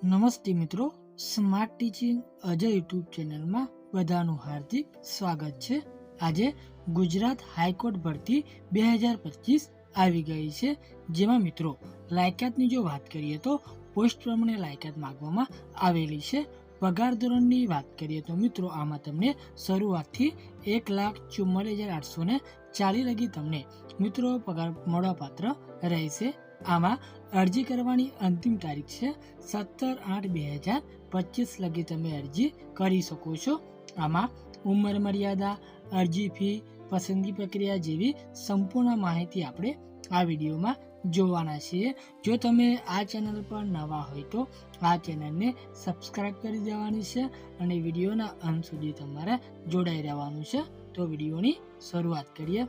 નમસ્તે મિત્રો, smart teaching Ajay YouTube ચેનલમાં બધાનું હાર્દિક સ્વાગત છે। આજે ગુજરાત હાઈકોર્ટ ભરતી 2025 આવી ગઈ છે, જેમાં મિત્રો લાયકાતની જો વાત કરીએ તો પોસ્ટ પ્રમાણે લાયકાત માંગવામાં આવેલી છે। પગાર ધોરણની વાત કરીએ તો મિત્રો આમાં તમને શરૂઆતથી 1,44,840 લગી તમને મિત્રો પગાર મળવાપાત્ર રહેશે। આમાં અરજી કરવાની અંતિમ તારીખ છે 17/8/2025 લગી તમે અરજી કરી શકો છો। આમાં ઉંમર મર્યાદા, અરજી ફી, પસંદગી પ્રક્રિયા જેવી સંપૂર્ણ માહિતી આપણે આ વિડીયોમાં જોવાના છીએ। જો તમે આ ચેનલ પર નવા હોય તો આ ચેનલને સબસ્ક્રાઇબ કરી દેવાની છે અને વિડીયોના અંત સુધી તમારે જોડાઈ રહેવાનું છે। તો વિડીયોની શરૂઆત કરીએ,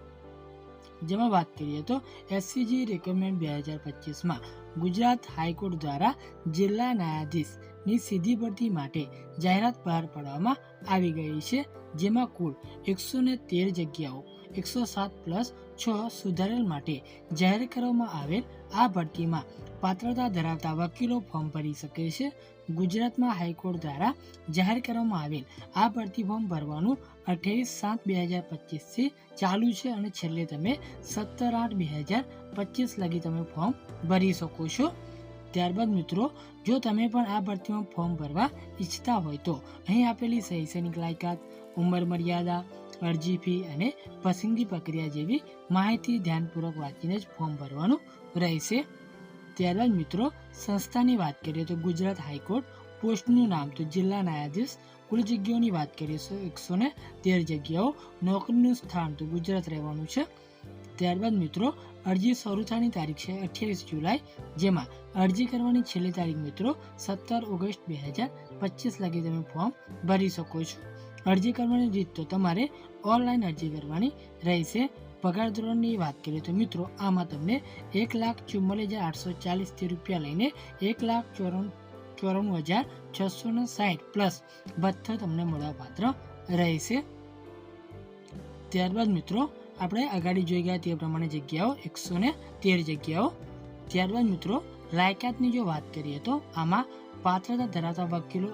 જેમાં વાત કરીએ તો એસસીજી રિક્વાયરમેન્ટ 2025માં ગુજરાત હાઈકોર્ટ દ્વારા જિલ્લા ન્યાયાધીશની સીધી ભરતી માટે જાહેરાત બહાર પાડવામાં આવી ગઈ છે, જેમાં કુલ 113 જગ્યાઓ 107+6 સુધારેલ માટે જાહેર કરવામાં આવેલ આ ભરતીમાં પાત્રતા ધરાવતા વકીલો ફોર્મ ભરી શકે છે। ગુજરાતમાં હાઈકોર્ટ દ્વારા જાહેર કરવામાં આવેલ આ ભરતી ફોર્મ ભરવાનું 28/7/2025થી ચાલુ છે અને છેલ્લે તમે 17/8/2025 લગી તમે ફોર્મ ભરી શકો છો। ત્યારબાદ મિત્રો, જો તમે પણ આ ભરતીમાં ફોર્મ ભરવા ઈચ્છતા હોય તો અહીં આપેલી શૈક્ષણિક લાયકાત, ઉંમર મર્યાદા, અરજી ફી અને પસંદગી પ્રક્રિયા જેવી માહિતી ધ્યાનપૂર્વક વાંચીને જ ફોર્મ ભરવાનું રહેશે। ત્યારબાદ મિત્રો, સંસ્થાની વાત કરીએ તો ગુજરાત હાઈકોર્ટ, પોસ્ટનું નામ તો જિલ્લા ન્યાયાધીશ, કુલ જગ્યાઓની વાત કરીએ તો 113 જગ્યાઓ, નોકરીનું સ્થાન તો ગુજરાત રહેવાનું છે। ત્યારબાદ મિત્રો, અરજી શરૂ થવાની તારીખ છે 28 જુલાઈ, જેમાં અરજી કરવાની છેલ્લી તારીખ મિત્રો 17 ઓગસ્ટ 2025 લગી તમે ફોર્મ ભરી શકો છો। અરજી કરવાની રીત તો તમારે ઓનલાઈન અરજી કરવાની રહેશે। પગાર ધોરણની વાત કરીએ તો મિત્રો આમાં તમને 1,44,840 રૂપિયા લઈને 1,94,660 પ્લસ ભથ્થો તમને મળવાપાત્ર રહેશે। ત્યારબાદ મિત્રો આપણે આગળ જોઈ ગયા તે પ્રમાણે જગ્યાઓ 113 જગ્યાઓ। ત્યારબાદ મિત્રો લાયકાતની જો વાત કરીએ તો આમાં પાત્રતા ધરાવતા વકીલો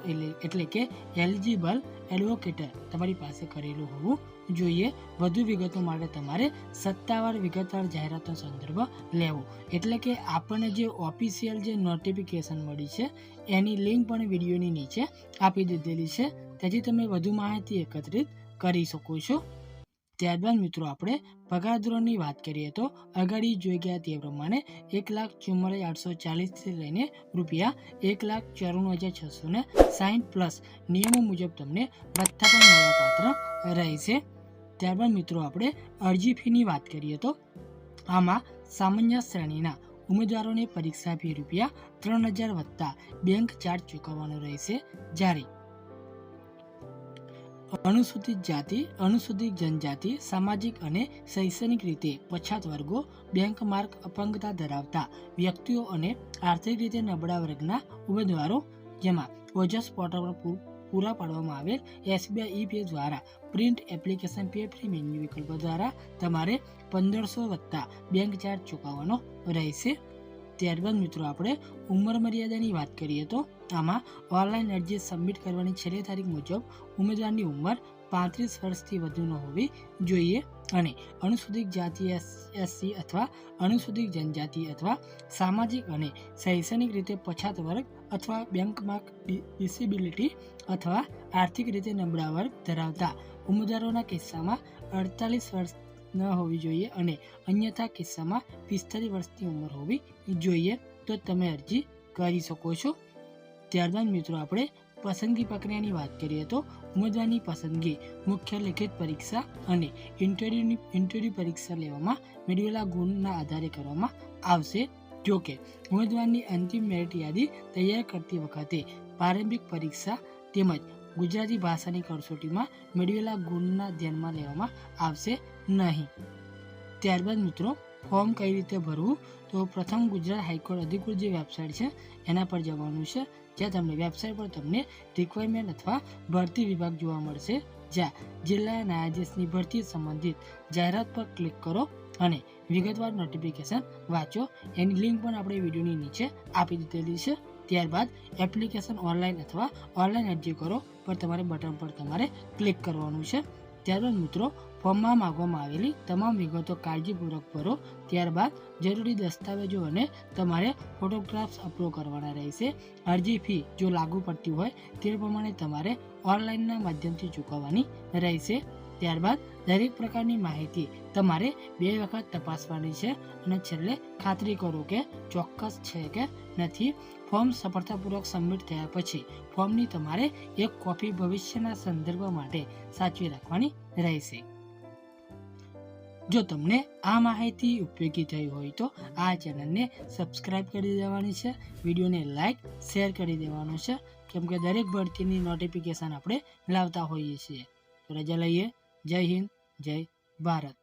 એટલે કે એલિજિબલ એડવોકેટ તમારી પાસે કરેલું હોવું જોઈએ। વધુ વિગતો માટે તમારે સત્તાવાર વિગતવાર જાહેરાતનો સંદર્ભ લેવો, એટલે કે આપણને જે ઓફિશિયલ જે નોટિફિકેશન મળી છે એની લિંક પણ વિડીયોની નીચે આપી દીધેલી છે, તેથી તમે વધુ માહિતી એકત્રિત કરી શકો છો। ત્યારબાદ મિત્રો આપણે પગાર ધોરણની વાત કરીએ તો અગાડી જોઈ ગયા તે પ્રમાણે 1,44,840 લઈને રૂપિયા 1,94,660 પ્લસ નિયમો મુજબ તમને ભથ્થા પણ મળવાપાત્ર રહેશે। ત્યારબાદ મિત્રો આપણે અરજી ફીની વાત કરીએ તો આમાં સામાન્ય શ્રેણીના ઉમેદવારોને પરીક્ષા ફી રૂપિયા 3,000 વત્તા બેંક ચાર્જ ચૂકવવાનો રહેશે, જ્યારે અનુસૂચિત જાતિ, અનુસૂચિત જનજાતિ, સામાજિક અને શૈક્ષણિક રીતે પછાત વર્ગો, બેંક માર્ક અપંગતા ધરાવતા વ્યક્તિઓ અને આર્થિક રીતે નબળા વર્ગના ઉમેદવારો, જેમાં ઓજસ પોર્ટલ પર પૂરા પાડવામાં આવેલ SBI e-પે દ્વારા print application pay free menu વિકલ્પો દ્વારા તમારે 1,500 વત્તા બેંક ચાર્જ ચૂકવવાનો રહેશે। ત્યારબાદ મિત્રો આપણે ઉંમર મર્યાદાની વાત કરીએ તો આમાં ઓનલાઈન અરજી સબમિટ કરવાની છેલ્લી તારીખ મુજબ ઉમેદવારની ઉંમર 35 વર્ષથી વધુ ન હોવી જોઈએ અને અનુસૂચિત જાતિ SC અથવા અનુસૂચિત જનજાતિ અથવા સામાજિક અને શૈક્ષણિક રીતે પછાત વર્ગ અથવા બેંકમાં ડિસેબિલિટી અથવા આર્થિક રીતે નબળા વર્ગ ધરાવતા ઉમેદવારોના કિસ્સામાં 48 વર્ષ ન હોવી જોઈએ અને અન્યથા કિસ્સામાં 45 વર્ષની ઉંમર હોવી જોઈએ, તો તમે અરજી કરી શકો છો। ત્યારબાદ મિત્રો આપણે પસંદગી પ્રક્રિયાની વાત કરીએ તો ઉમેદવારની પસંદગી મુખ્ય લેખિત પરીક્ષા અને ઇન્ટરવ્યૂ પરીક્ષા લેવામાં મેળવેલા ગુણના આધારે કરવામાં આવશે। જોકે ઉમેદવારની અંતિમ મેરિટ યાદી તૈયાર કરતી વખતે પ્રારંભિક પરીક્ષા તેમજ ગુજરાતી ભાષાની કસોટીમાં મેળવેલા ગુણના ધ્યાનમાં લેવામાં આવશે નહીં। ત્યારબાદ મિત્રો ફોર્મ કઈ રીતે ભરવું, તો પ્રથમ ગુજરાત હાઈકોર્ટ અધિકૃત જે વેબસાઇટ છે એના પર જવાનું છે, જ્યાં તમને વેબસાઇટ પર તમને રિક્વાયરમેન્ટ અથવા ભરતી વિભાગ જોવા મળશે, જ્યાં જિલ્લા ન્યાયાધીશની ભરતી સંબંધિત જાહેરાત પર ક્લિક કરો અને વિગતવાર નોટિફિકેશન વાંચો। એની લિંક પણ આપણે વિડીયોની નીચે આપી દીધેલી છે, ત્યારબાદ એપ્લિકેશન ઓનલાઈન અથવા ઓનલાઈન અરજી કરો પર તમારે બટન પર તમારે ક્લિક કરવાનું છે. ત્યારબાદ મિત્રો ફોર્મમાં માંગવામાં આવેલી તમામ વિગતો કાળજીપૂર્વક ભરો. ત્યારબાદ જરૂરી દસ્તાવેજો અને તમારે ફોટોગ્રાફ્સ અપલોડ કરવાના રહેશે. અરજી ફી જો લાગુ પડતી હોય તે પ્રમાણે તમારે ઓનલાઈનના માધ્યમથી ચૂકવવાની રહેશે. ત્યારબાદ દરેક પ્રકારની માહિતી તમારે 2 વખત તપાસવાની છે અને છેલ્લે ખાતરી કરો કે ચોક્કસ છે કે નથી. ફોર્મ સફળતાપૂર્વક સબમિટ થયા પછી ફોર્મની તમારે એક કોપી ભવિષ્યના સંદર્ભ માટે સાચવી રાખવાની રહેશે. જો તમને આ માહિતી ઉપયોગી થઈ હોય તો આ ચેનલને સબસ્ક્રાઇબ કરી દેવાની છે, વિડીયોને લાઇક શેર કરી દેવાનો છે, કેમ કે દરેક ભરતીની નોટિફિકેશન આપણે લાવતા હોઈએ છીએ. તો રજા લઈએ. જય હિન્દ, જય ભારત.